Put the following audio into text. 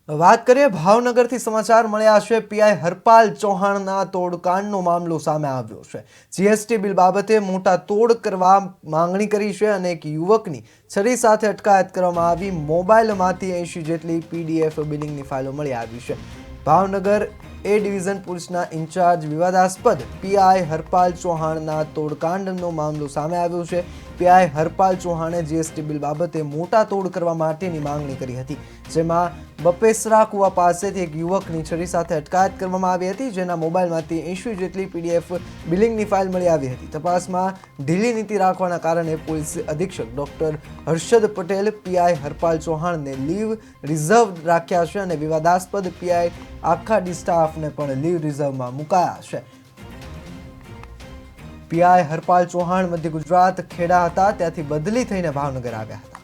વાત કરીએ ભાવનગરથી સમાચાર મળ્યા છે। પીઆઈ હરપાલ ચૌહાણના તોડકાંડનો મામલો સામે આવ્યો છે। જીએસટી બિલ બાબતે મોટા તોડ કરવા માંગણી કરી છે અને એક યુવકની છરી સાથે અટકાયત કરવામાં આવી। મોબાઈલમાંથી 80 જેટલી પીડીએફ બિલિંગની ફાઇલો મળી આવી છે। ભાવનગર એ ડિવિઝન પોલીસના ઇન્ચાર્જ વિવાદાસ્પદ પીઆઈ હરપાલ ચૌહાણના તોડકાંડનો મામલો સામે આવ્યો છે। પીઆઈ હરપાલ ચૌહાણે જીએસટી બિલ બાબતે મોટા તોડ કરવા માટેની માંગણી કરી હતી, જેમાં બપેસરા કુવા પાસેથી એક યુવકની છરી સાથે અટકાયત કરવામાં આવી હતી, જેના મોબાઈલમાંથી 80 જેટલી પીડીએફ બિલિંગની ફાઇલ મળી આવી હતી। તપાસમાં ઢીલી નીતિ રાખવાના કારણે પોલીસ અધિક્ષક ડોક્ટર હર્ષદ પટેલ પીઆઈ હરપાલ ચૌહાણને લીવ રિઝર્વ રાખ્યા છે અને વિવાદાસ્પદ પીઆઈ આખા ડી સ્ટાફને પણ લીવ રિઝર્વમાં મુકાયા છે। પીઆઈ હરપાલ ચૌહાણ મધ્ય ગુજરાત ખેડા હતા, ત્યાંથી બદલી થઈને ભાવનગર આવ્યા હતા।